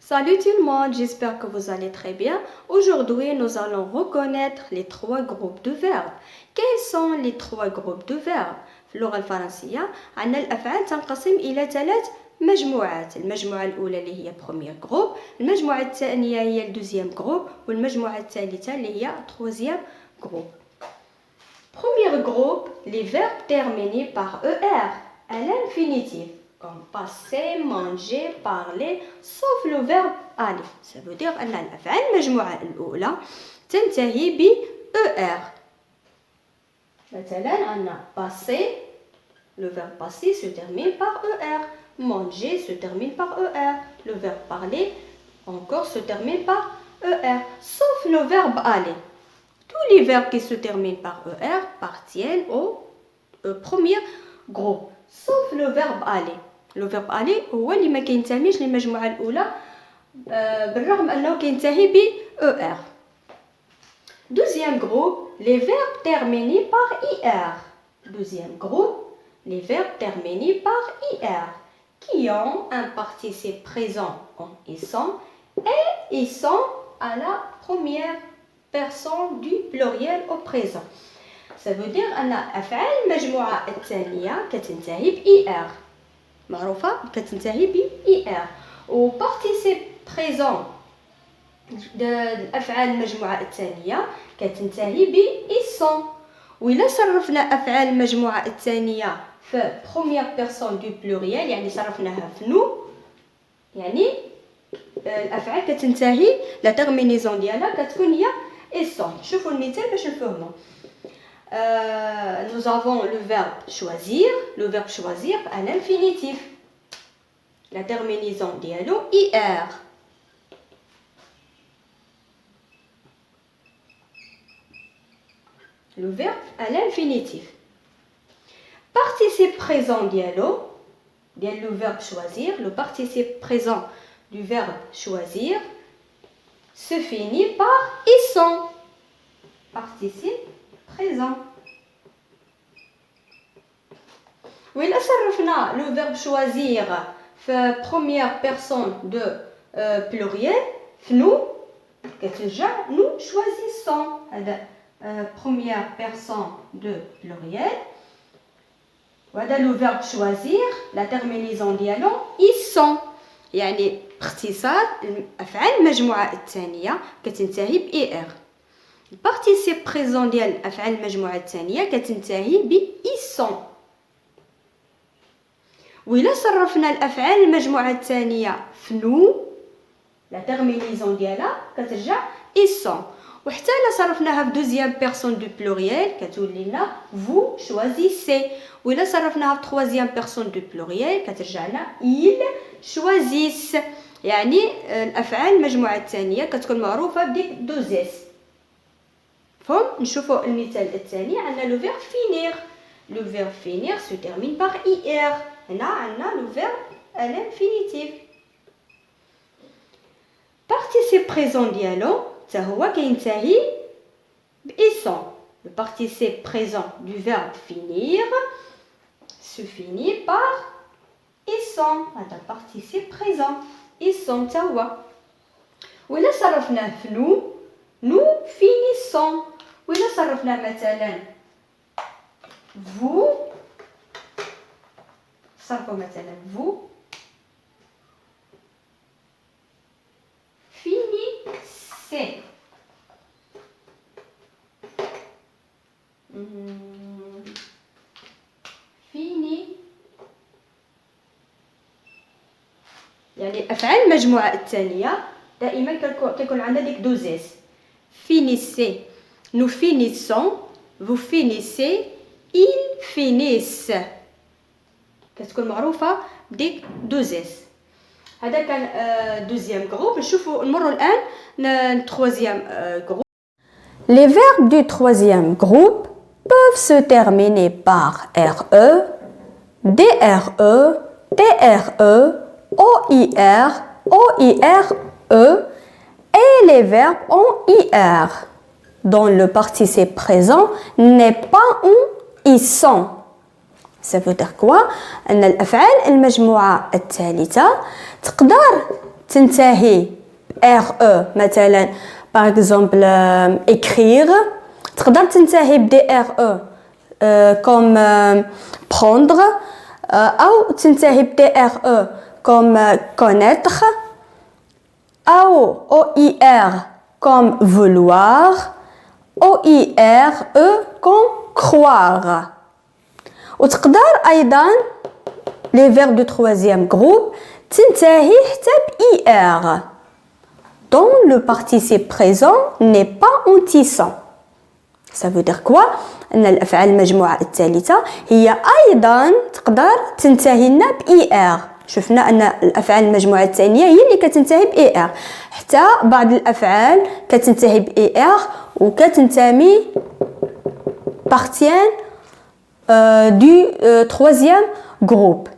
Salut tout le monde, j'espère que vous allez très bien. Aujourd'hui, nous allons reconnaître les trois groupes de verbes. Quels sont les trois groupes de verbes؟ في اللغة الفرنسية عندنا الأفعال تنقسم إلى ثلاث مجموعات. المجموعة الأولى اللي هي premier groupe، المجموعة الثانية هي deuxième groupe، والمجموعة الثالثة اللي هي troisième groupe. Premier groupe, les verbes terminés par ER à l'infinitif. Comme passer, manger, parler, sauf le verbe aller. Ça veut dire أن الأفعال المجموعة الأولى تنتهي ب ER. مثلا عندنا passer, le verbe passer se termine par ER. Manger se termine par ER. Le verbe parler encore se termine par ER. Sauf le verbe aller. Tous les verbes qui se terminent par ER appartiennent au premier groupe. Sauf le verbe aller. Le verbe aller هو اللي ما كينتميش للمجموعة الأولى بالرغم أنه كينتهي ب ER. Deuxième groupe, les verbes terminés par IR. Deuxième groupe, les verbes terminés par IR qui ont un participe présent en ISSON et ils sont à la première personne du pluriel au présent. Ça veut dire أن أفعال المجموعة الثانية كتنتهي ب IR. معروفة كتنتهي ب IR. و participe présent الأفعال المجموعة الثانية كتنتهي ب ISSON. وإلا صرفنا أفعال المجموعة الثانية في première personne du pluriel يعني صرفناها في nous يعني الأفعال كتنتهي لا terminaison ديالها كتكون هي ISSON. شوفوا المثال باش نفهموا. Nous avons le verbe choisir, le verbe choisir à l'infinitif. La terminaison dialo IR. Le verbe à l'infinitif. Participe présent dialo, le verbe choisir, le participe présent du verbe choisir se finit par ISSON. Participe présent. وإلا صرفنا le verbe choisir في première personne de pluriel في nous كترجع nous choisissons. هذا première personne de pluriel. وهذا le verbe choisir la terminaison ديالو ISSON يعني باختصار أفعال المجموعة الثانية كتنتهي ب IR. البارتيسيب بريزون ديال أفعال المجموعة الثانية كتنتهي ب ISSON. وإلا صرفنا الأفعال المجموعة الثانية في نو لا تيرمينيزون ديالها كترجع ISSON. وحتى إلا صرفناها في دوزيام بيرسون دو بلوريال كتولي لنا فو شوازيسي. وإلا صرفناها في تخوازيام بيرسون دو بلوريال كترجع لنا إل شوازيس. يعني الأفعال المجموعة الثانية كتكون معروفة بديك دوزيس. فهم نشوفوا المثال الثاني عندنا لو فيرب فينير. لو فيرب فينير se termine par IR. هنا عندنا لو فيرب à l'infinitif. participe présent ديالو حتى هو كينتهي ب ISSON. Le participe présent du verbe finir se finit par ISSON. هذا participe présent ISSON حتى هو. وإلا صرفناه في nous finissons. وإلا صرفنا مثلا vous صرفوا مثلا vous finissez. fini يعني أفعال المجموعة الثانية دائما كيكون عندنا ديك دوزيس. finissez, nous finissons, vous finissez, ils finissent. كتكون معروفة بديك دوزيس. هذا كان دوزيام جروب. نمروا الآن troisième groupe. Les verbes du troisième groupe peuvent se terminer par RE, DRE, TRE, OIR, OIRE et les verbes en IR dont le participe présent n'est pas en ISSON. Ça veut dire quoi؟ أن الأفعال المجموعة الثالثة تقدر تنتهي RE مثلا par exemple écrire تقدر تنتهي ب DRE comme prendre أو تنتهي ب DRE comme connaître أو OIR comme vouloir OIRE comme croire وتقدر أيضا les verbes du troisième groupe تنتهي حتى ب IR dont le participe présent n'est pas antissant. Ça veut dire quoi؟ أن الأفعال المجموعة الثالثة هي أيضا تقدر تنتهي لنا ب IR. شفنا أن الأفعال المجموعة الثانية هي اللي كتنتهي ب IR. حتى بعض الأفعال كتنتهي ب IR وكتنتمي appartient du troisième groupe.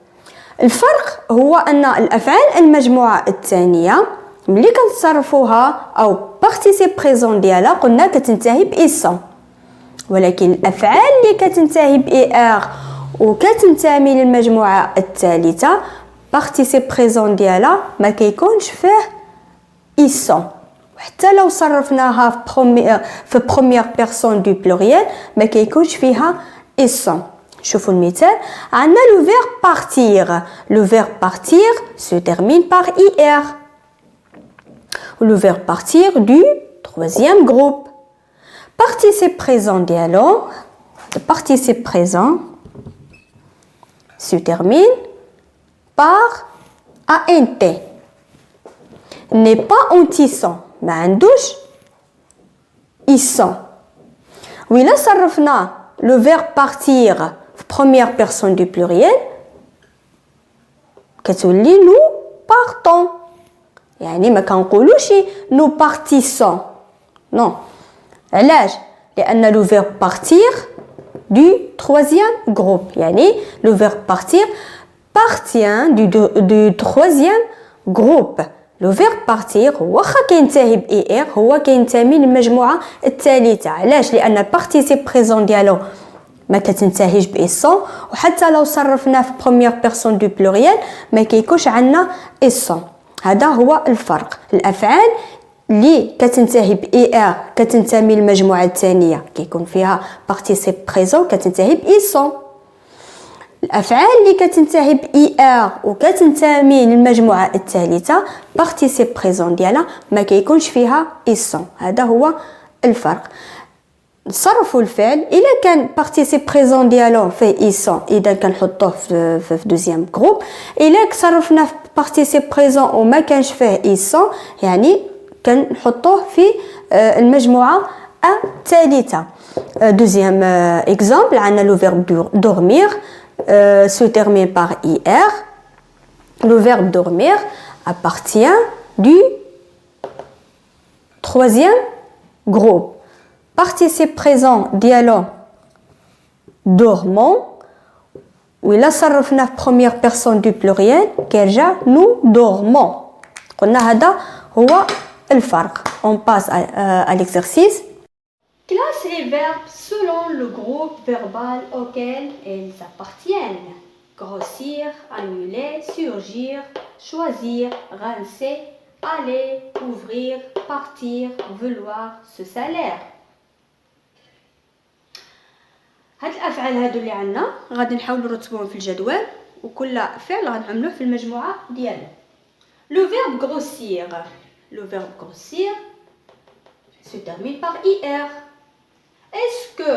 الفرق هو أن الأفعال المجموعة الثانية ملي كنتصرفوها أو participe présent ديالها قلنا كتنتهي ب إيسون ولكن الأفعال اللي كتنتهي ب إير وكتنتمي للمجموعة الثالثة participe présent ديالها ما كيكونش فيه إيسون وحتى لو صرفناها في première personne du pluriel ما كيكونش فيها إيسون. شوفوا المثال عندنا le verbe partir. Le verbe partir se termine par IR. Le verbe partir du troisième groupe. Participe présent dialogue. Le participe présent se termine par ANT. N'est pas antissant. ما عندوش إيسون. وإلا صرفنا le verbe partir première personne du pluriel كتولي nous partons يعني ما كنقولوش nous partissons non علاش لأن le verbe partir du troisième groupe يعني le verbe partir partient du troisième groupe. Le verbe partir واخا كينتهي ب ER هو كينتمي للمجموعة الثالثة. علاش لأن participe présent ديالو ما كتنتهيش بإيسون وحتى لو صرفناه في première personne du pluriel ما كيكونش عندنا إيسون. هذا هو الفرق. الأفعال اللي كتنتهي ب ER كتنتمي للمجموعة الثانية كيكون فيها participe présent كتنتهي بإيسون. الأفعال اللي كتنتهي ب ER وكتنتمي للمجموعة الثالثة participe présent ديالها ما كيكونش فيها إيسون. هذا هو الفرق. نصرفوا الفعل الا كان participe présent ديالو فيه إيسون اذا كنحطوه في دوزيام جروب. الا صرفنا في participe présent وما كانش فيه إيسون يعني كنحطوه في المجموعة الثالثة. دوزيام اكزامبل عندنا le verbe dormir se termine par IR. Le verbe dormir appartient du troisième groupe. Participe présent ديالو dormons وإلا صرفنا في première personne du pluriel كيرجع nous dormons. قلنا هذا هو الفرق. On passe à l'exercice. Classe les verbes selon le groupe verbal auquel ils appartiennent. Grossir, annuler, surgir, choisir, rincer, aller, ouvrir, partir, vouloir, ce salaire. هاد الافعال هادو اللي عندنا غادي نحاولوا نرتبوهم في الجدول وكل فعل غنعملوه في المجموعه ديالنا. Le verbe grossir. Le verbe grossir se termine par IR. Est-ce que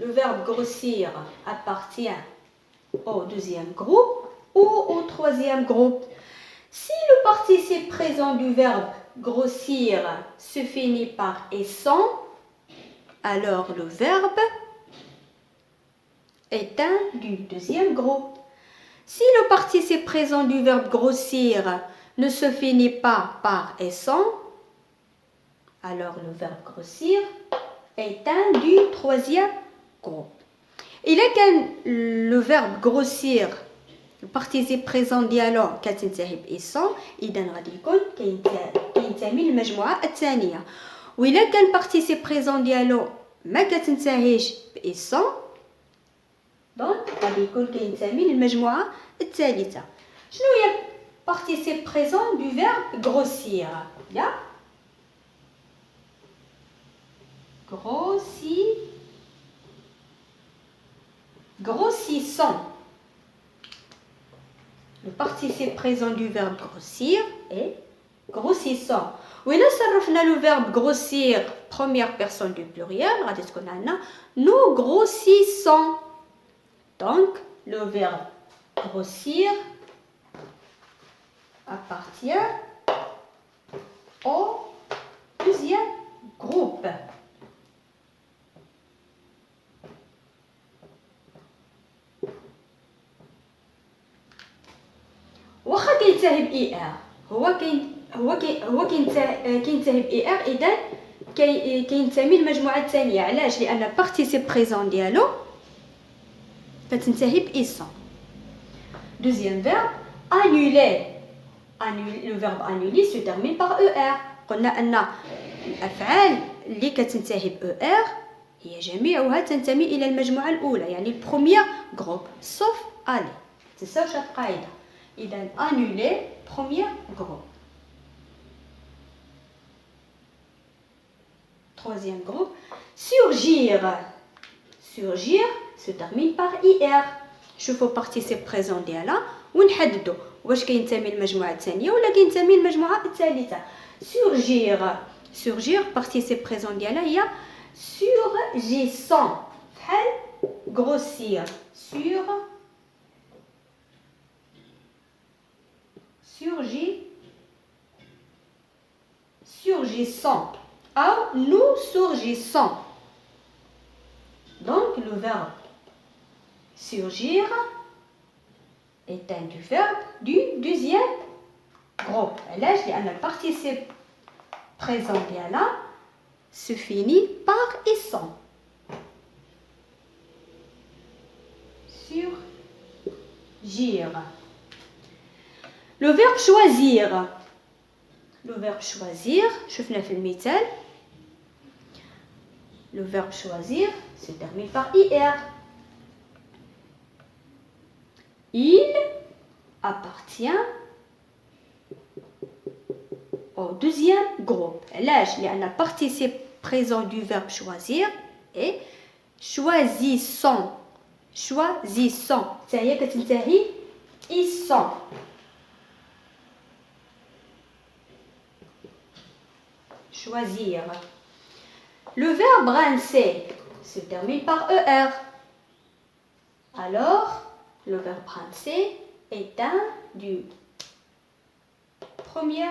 le verbe grossir appartient au deuxième groupe ou au troisième groupe? Si le participe présent du verbe grossir se finit par esson, alors le verbe est un du deuxième groupe. Si le participe présent du verbe grossir ne se finit pas par esson, alors le verbe grossir est un du troisième groupe. Il est que le verbe grossir, le participe présent ديالو كتنتهي بإسون إذا غادي يكون كينتمي للمجموعة الثانية. وإلا كان participe présent ديالو ما كتنتهيش بإسون دونك غادي يكون كينتمي للمجموعة الثالثة. شنو هي participe présent du verbe grossir. Bien. Grossissant. Le participe présent du verbe grossir est grossissant. وإلا صرفنا le verbe grossir première personne du pluriel, غادي تكون عندنا nous grossissons. Donc le verbe grossir appartient au deuxième groupe. واخا كينتهي ب er هو كينتهي ب er اذا كينتمي للمجموعه الثانيه. علاش؟ لان بارتيسيب بريزون ديالو كتنتهي ب ils sont. Deuxième verbe annuler. Le verbe annuler se termine par er. قلنا ان الافعال اللي كتنتهي ب er هي جميعها تنتمي الى المجموعه الاولى، يعني البروميير جروب sauf aller. تنساوش هاد القاعده. إذا annuler premier groupe. Troisième groupe surgir. Surgir se termine par ir. شوفوا participe présent ديالها ونحددوا واش كينتمي للمجموعه الثانيه ولا كينتمي للمجموعه الثالثه. surgir participe présent ديالها هي surgissant بحال grossir. Surgissant. Ou nous surgissons. Donc le verbe surgir est un du verbe du deuxième groupe. علاش؟ لأن الparticipe présent ديالها se finit par -ison. Surgir. Le verbe choisir. Le verbe choisir, شفنا في المثال. Le verbe choisir se termine par ir. Il appartient au deuxième groupe. علاش؟ لأن participe présent du verbe choisir est choisissant. Choisissant. حتى هي كتنتهي -ison. Choisir. Le verbe rincer se termine par er. Alors, le verbe rincer est un du premier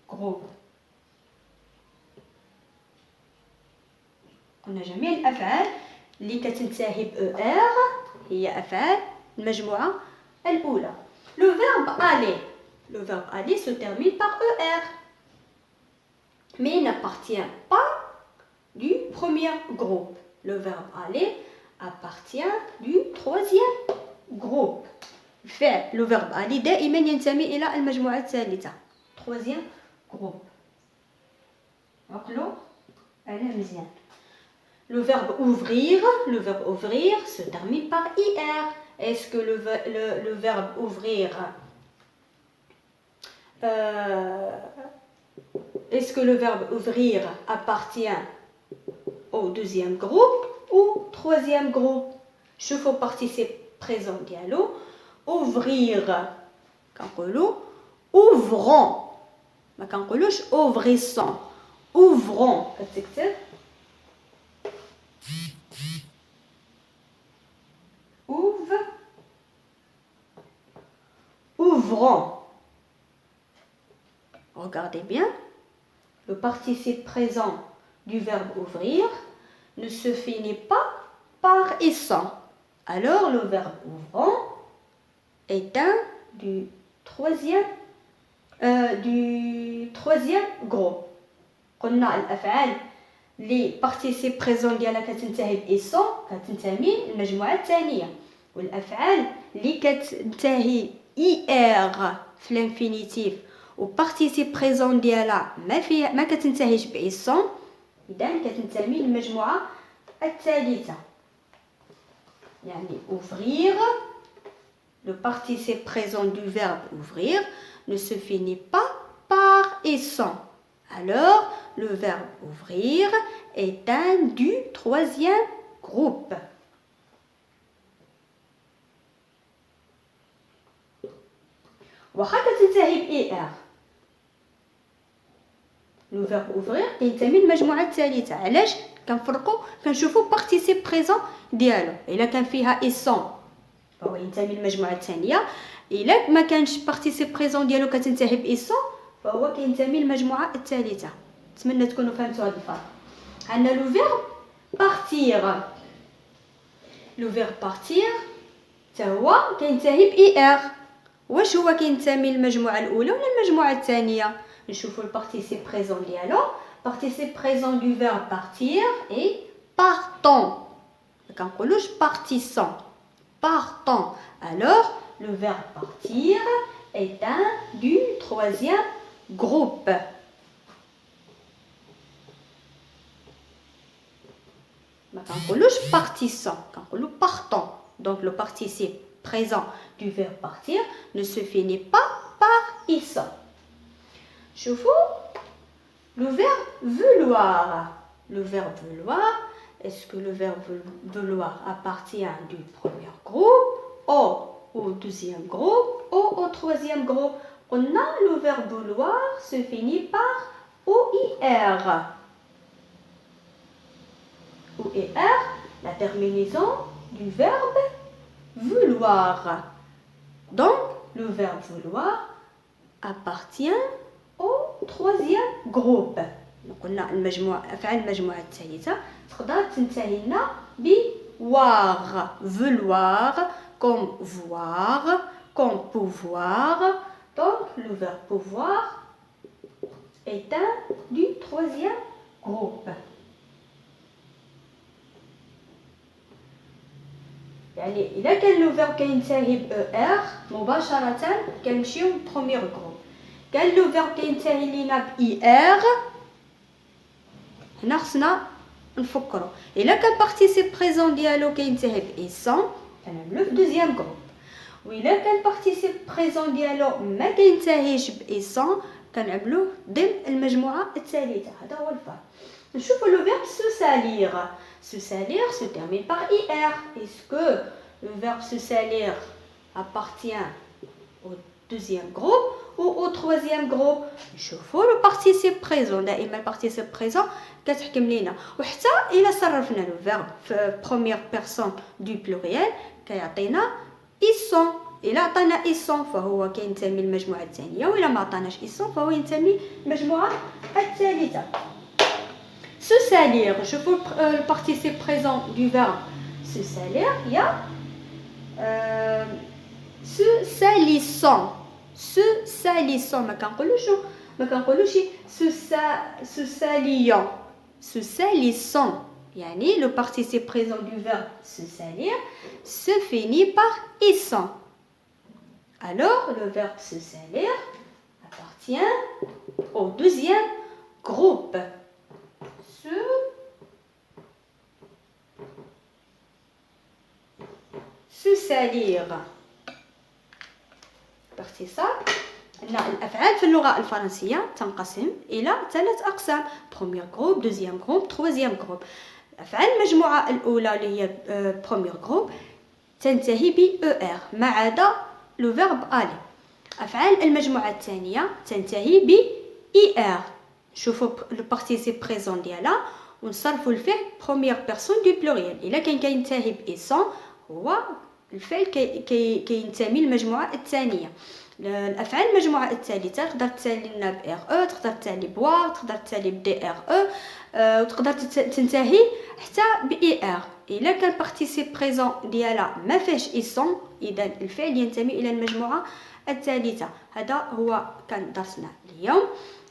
groupe. قلنا جميع الأفعال اللي كتنتهي ب er هي أفعال المجموعة الأولى. Le verbe aller. Le verbe aller se termine par er. Mais n'appartient pas du premier groupe. Le verbe aller appartient du troisième groupe. Le verbe aller دائما ينتمي إلى المجموعة الثالثة. Troisième groupe. عقلوا على مزيان. Le verbe ouvrir. Le verbe ouvrir se termine par ir. Est-ce que le verbe ouvrir est-ce que le verbe ouvrir appartient au deuxième groupe ou troisième groupe? شوفوا participe présent ديالو. Ouvrir كنقولوا ouvrons، ما كنقولوش ouvrissons. Ouvrons كتكتب ouvrons. Regardez bien. Le participe présent du verbe ouvrir ne se finit pas par -ison. Alors le verbe ouvrant est un du troisième groupe. قلنا الأفعال اللي participe présent ديالها كتنتهي ب -ison كتنتمي للمجموعة الثانية، والأفعال اللي كتنتهي -er في الانفينيتيف وبارتيسيب بريزون ديالها ما كتنتهيش ب-ison، اذا كتنتمي للمجموعه الثالثه. يعني ouvrir le participe présent du verbe ouvrir ne se finit pas par et sans. Alors, le verbe ouvrir est un du troisième groupe. واخا كتنتهي ب ER. لو فيرب اوفرير كينتمي للمجموعه الثالثه. علاش كنفرقوا كنشوفوا بارتيسيب بريزون ديالو؟ الا كان فيها ايسون فهو ينتمي للمجموعه الثانيه، الا ما كانش بارتيسيب بريزون ديالو كتنتهي بايسون فهو كينتمي للمجموعه الثالثه. نتمنى تكونوا فهمتوا هذا الفرق. عندنا لو فيرب بارتير. لو فيرب بارتير حتى هو كينتهي ب ER. واش هو كينتمي للمجموعه الاولى ولا المجموعه الثانيه؟ نشوفوا البارتيسيب بريزون ديالو. بارتيسيب بريزون دو فيرب بارتير اي بارتون. ما كنقولوش بارتيسون، بارتون. alors le verbe partir est un du troisième groupe. ما كنقولوش partissant، كنقولوا partant. donc le participe présent du verbe partir ne se finit pas par issant. شوفوا le verbe vouloir. Le verbe vouloir, est-ce que le verbe vouloir appartient du premier groupe ou au deuxième groupe ou au troisième groupe? On a le verbe vouloir se finit par OIR. OIR, la terminaison du verbe vouloir. Donc, le verbe vouloir appartient au troisième groupe. قلنا أفعال المجموعة الثالثة تقدر تنتهي لنا ب voir, vouloir, comme voir, comme pouvoir. Donc, le verbe pouvoir est un du troisième groupe. يعني إذا كان لو فيرب كينتهي ب ER مباشرة كنمشيو للبروميير جروب. كان لو فيرب كينتهي لينا ب ER هنا خصنا نفكروا. إلا كان بارتيسيب بريزون ديالو كينتهي ب إيسون كنعملوه في دوزيام جروب، وإلا كان بارتيسيب بريزون ديالو ما كينتهيش ب إيسون كنعملوه ضمن المجموعة الثالثة. هذا هو الفرق. نشوفوا لو فيرب se salir. Se salir se termine par IR. Est-ce que le verbe se salir appartient au deuxième groupe ou au troisième groupe? نشوفوا le participe présent. دائما participe présent كتحكم لينا. وحتى إلا صرفنا le verbe في première personne du pluriel كيعطينا ils sont. إلا عطانا ils sont فهو كينتمي للمجموعة الثانية، وإلا ما عطاناش ils sont فهو ينتمي للمجموعة الثالثة. Se salir, je veux le participe présent du verbe se salir, il y a se salissant. Se salissant, ما كنقولوش se saliant. Se salissant, يعني le participe présent du verbe se salir se finit par issant. Alors le verbe se salir appartient au deuxième groupe. Se salir. Partie ça. الأفعال في اللغة الفرنسية تنقسم إلى 3 أقسام. premier groupe, deuxième groupe, troisième groupe. أفعال المجموعة الأولى اللي هي premier groupe تنتهي ب ER ما عدا le verbe aller. أفعال المجموعة الثانية تنتهي ب ER. نشوفوا le participe présent ديالها ونصرفوا الفعل première personne du pluriel. إلا كان كينتهي ب إيسون هو الفعل كينتمي للمجموعة الثانية. الأفعال المجموعة الثالثة تقدر تسالي لنا ب RE، تقدر تسالي بوار، تقدر تسالي ب DRE، وتقدر تنتهي حتى ب ER. إلا كان participe présent ديالها ما فيهش إيسون إذا الفعل ينتمي إلى المجموعة الثالثة. هذا هو كان درسنا اليوم.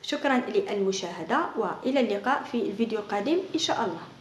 شكرا للمشاهدة وإلى اللقاء في الفيديو القادم إن شاء الله.